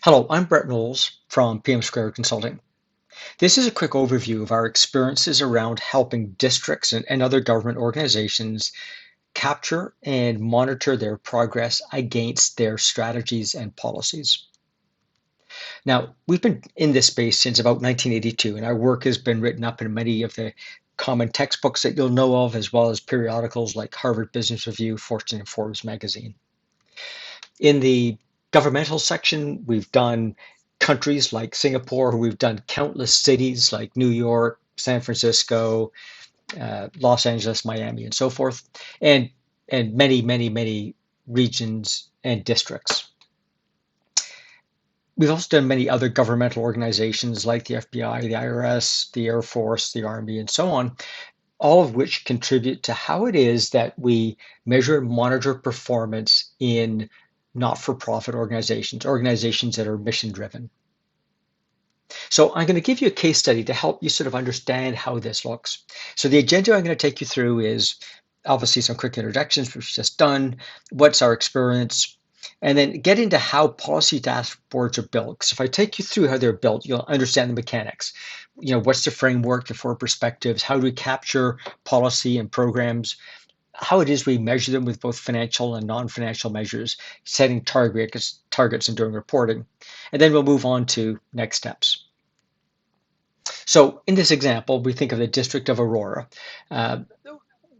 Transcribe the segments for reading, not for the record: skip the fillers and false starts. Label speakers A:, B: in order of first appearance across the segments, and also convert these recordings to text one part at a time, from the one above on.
A: Hello, I'm Brett Knowles from PM Square Consulting. This is a quick overview of our experiences around helping districts and other government organizations capture and monitor their progress against their strategies and policies. Now, we've been in this space since about 1982, and our work has been written up in many of the common textbooks that you'll know of, as well as periodicals like Harvard Business Review, Fortune, and Forbes magazine. In the governmental section, we've done countries like Singapore, we've done countless cities like New York, San Francisco, Los Angeles, Miami, and so forth, and many regions and districts. We've also done many other governmental organizations like the FBI, the IRS, the Air Force, the Army, and so on, all of which contribute to how it is that we measure and monitor performance in not-for-profit organizations that are mission-driven. So I'm going to give you a case study to help you sort of understand how this looks. So the agenda I'm going to take you through is obviously some quick introductions, which we've just done, what's our experience, and then get into how policy dashboards are built. Because if I take you through how they're built, you'll understand the mechanics. What's the framework, the four perspectives, how do we capture policy and programs, how it is we measure them with both financial and non-financial measures, setting targets and doing reporting. And then we'll move on to next steps. So in this example, we think of the District of Aurora.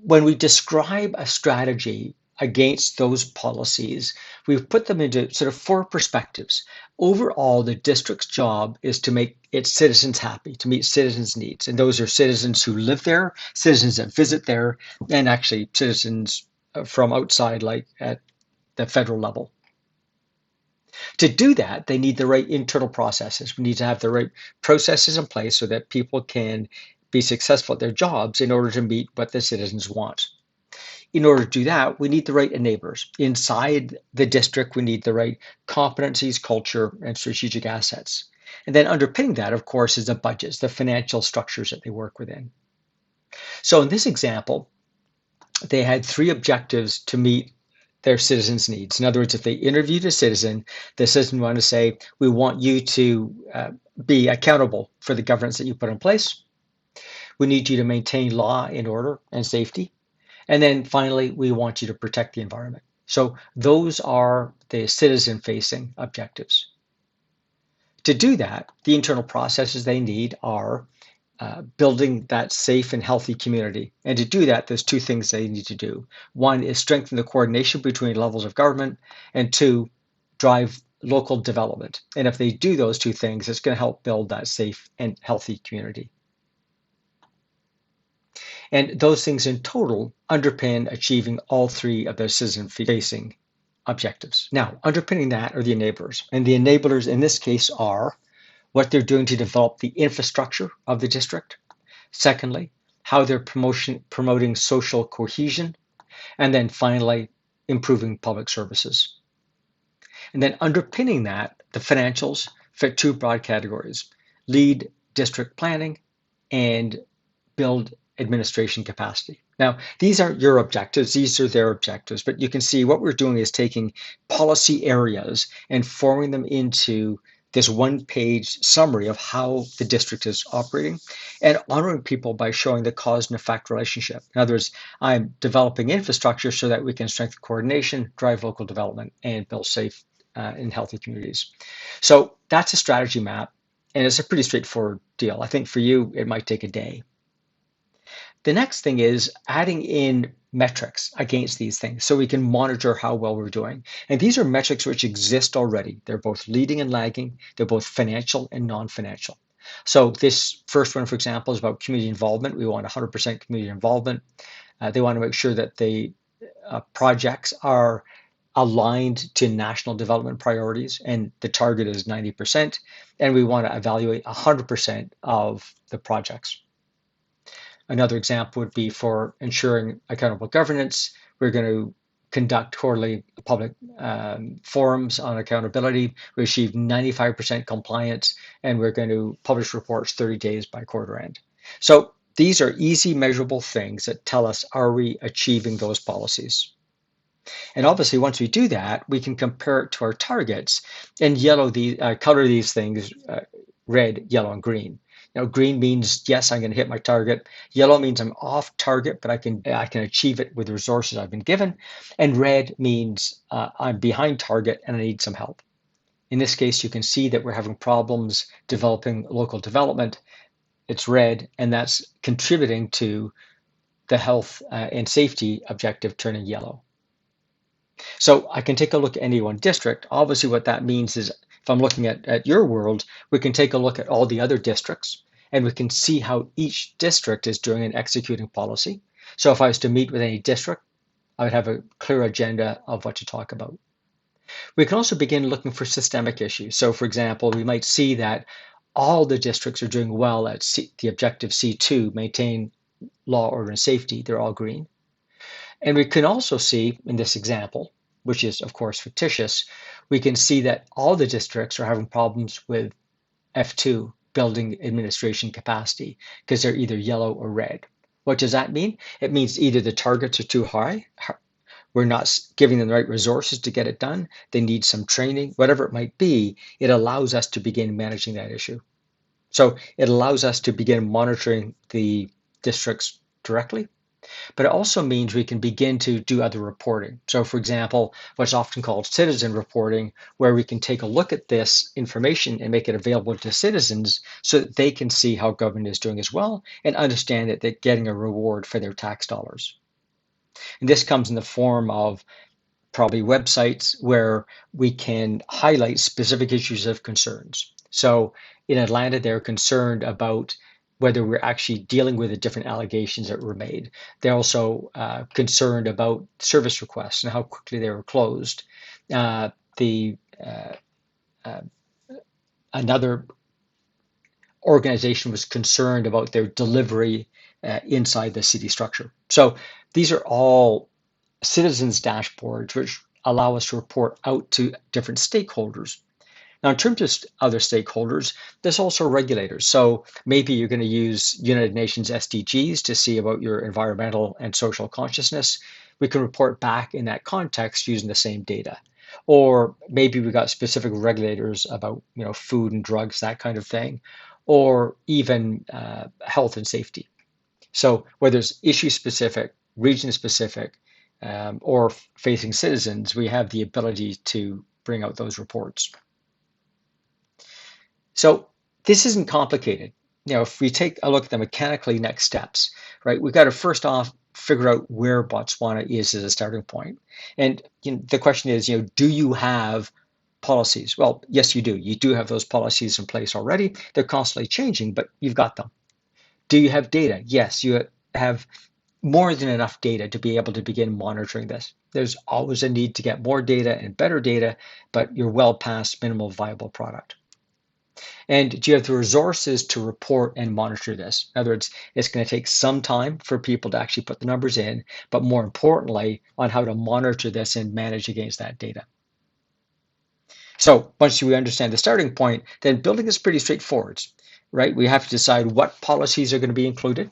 A: When we describe a strategy against those policies, we've put them into sort of four perspectives. Overall, the district's job is to make its citizens happy, to meet citizens' needs. And those are citizens who live there, citizens that visit there, and actually citizens from outside, like at the federal level. To do that, they need the right internal processes. We need to have the right processes in place so that people can be successful at their jobs in order to meet what the citizens want. In order to do that, we need the right enablers. Inside the district, we need the right competencies, culture, and strategic assets. And then underpinning that, of course, is the budgets, the financial structures that they work within. So in this example, they had three objectives to meet their citizens' needs. In other words, if they interviewed a citizen, the citizen wanted to say, we want you to be accountable for the governance that you put in place. We need you to maintain law and order and safety. And then finally, we want you to protect the environment. So those are the citizen-facing objectives. To do that, the internal processes they need are building that safe and healthy community. And to do that, there's two things they need to do. One is strengthen the coordination between levels of government, and two, drive local development. And if they do those two things, it's going to help build that safe and healthy community. And those things in total underpin achieving all three of those citizen-facing objectives. Now, underpinning that are the enablers. And the enablers in this case are what they're doing to develop the infrastructure of the district. Secondly, how they're promoting social cohesion. And then finally, improving public services. And then underpinning that, the financials fit two broad categories: lead district planning and build administration capacity. Now, these aren't your objectives, these are their objectives, but you can see what we're doing is taking policy areas and forming them into this one-page summary of how the district is operating, and honoring people by showing the cause and effect relationship. In other words, I'm developing infrastructure so that we can strengthen coordination, drive local development, and build safe and healthy communities. So that's a strategy map, and it's a pretty straightforward deal. I think for you, it might take a day. The next thing is adding in metrics against these things so we can monitor how well we're doing. And these are metrics which exist already. They're both leading and lagging. They're both financial and non-financial. So this first one, for example, is about community involvement. We want 100% community involvement. They want to make sure that the projects are aligned to national development priorities, and the target is 90%. And we want to evaluate 100% of the projects. Another example would be for ensuring accountable governance. We're going to conduct quarterly public forums on accountability. We achieve 95% compliance, and we're going to publish reports 30 days by quarter end. So these are easy measurable things that tell us, are we achieving those policies? And obviously, once we do that, we can compare it to our targets and color these things red, yellow, and green. Green means yes, I'm going to hit my target. Yellow means I'm off target, but I can achieve it with the resources I've been given. And red means I'm behind target and I need some help. In this case, you can see that we're having problems developing local development. It's red, and that's contributing to the health and safety objective turning yellow. So I can take a look at any one district. Obviously, what that means is if I'm looking at your world, we can take a look at all the other districts and we can see how each district is doing in executing policy. So if I was to meet with any district, I would have a clear agenda of what to talk about. We can also begin looking for systemic issues. So for example, we might see that all the districts are doing well at the objective C2, maintain law, order, and safety. They're all green. And we can also see in this example, which is of course fictitious, we can see that all the districts are having problems with F2, building administration capacity, because they're either yellow or red. What does that mean? It means either the targets are too high, we're not giving them the right resources to get it done, they need some training, whatever it might be, it allows us to begin managing that issue. So it allows us to begin monitoring the districts directly, but it also means we can begin to do other reporting. So for example, what's often called citizen reporting, where we can take a look at this information and make it available to citizens so that they can see how government is doing as well and understand that they're getting a reward for their tax dollars. And this comes in the form of probably websites where we can highlight specific issues of concerns. So in Atlanta, they're concerned about whether we're actually dealing with the different allegations that were made. They're also concerned about service requests and how quickly they were closed. Uh, the Another organization was concerned about their delivery inside the city structure. So these are all citizens dashboards which allow us to report out to different stakeholders. Now, in terms of other stakeholders, there's also regulators. So maybe you're going to use United Nations SDGs to see about your environmental and social consciousness. We can report back in that context using the same data. Or maybe we got specific regulators about food and drugs, that kind of thing, or even health and safety. So whether it's issue specific, region specific, or facing citizens, we have the ability to bring out those reports. So this isn't complicated. If we take a look at the mechanically next steps, right, we've got to first off figure out where Botswana is as a starting point. And the question is, do you have policies? Well, yes, you do. You do have those policies in place already. They're constantly changing, but you've got them. Do you have data? Yes, you have more than enough data to be able to begin monitoring this. There's always a need to get more data and better data, but you're well past minimal viable product. And do you have the resources to report and monitor this? In other words, it's going to take some time for people to actually put the numbers in, but more importantly, on how to monitor this and manage against that data. So once we understand the starting point, then building is pretty straightforward, right? We have to decide what policies are going to be included.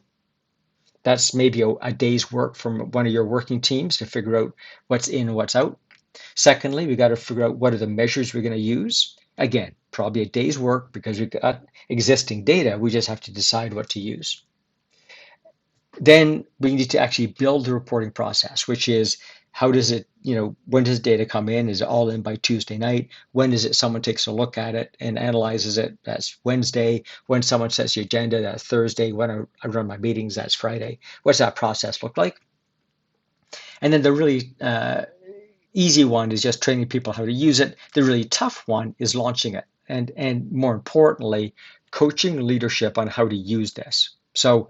A: That's maybe a day's work from one of your working teams to figure out what's in and what's out. Secondly, we got to figure out what are the measures we're going to use. Again, probably a day's work because we've got existing data. We just have to decide what to use. Then we need to actually build the reporting process, which is how does it, when does data come in? Is it all in by Tuesday night? When is it someone takes a look at it and analyzes it? That's Wednesday. When someone sets the agenda, that's Thursday. When I run my meetings, that's Friday. What's that process look like? And then the really easy one is just training people how to use it. The really tough one is launching it. And more importantly, coaching leadership on how to use this. So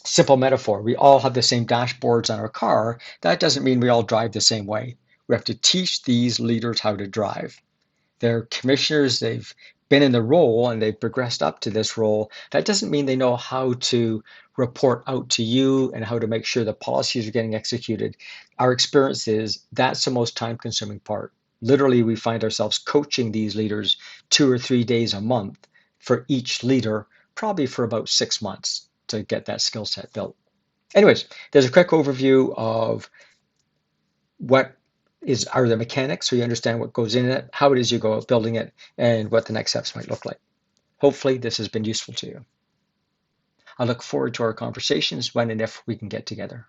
A: simple metaphor, we all have the same dashboards on our car. That doesn't mean we all drive the same way. We have to teach these leaders how to drive. They're commissioners, they've been in the role and they've progressed up to this role. That doesn't mean they know how to report out to you and how to make sure the policies are getting executed. Our experience is that's the most time-consuming part. Literally, we find ourselves coaching these leaders 2 or 3 days a month for each leader, probably for about 6 months to get that skill set built. Anyways, there's a quick overview of what are the mechanics, so you understand what goes in it, how it is you go about building it, and what the next steps might look like. Hopefully this has been useful to you. I look forward to our conversations when and if we can get together.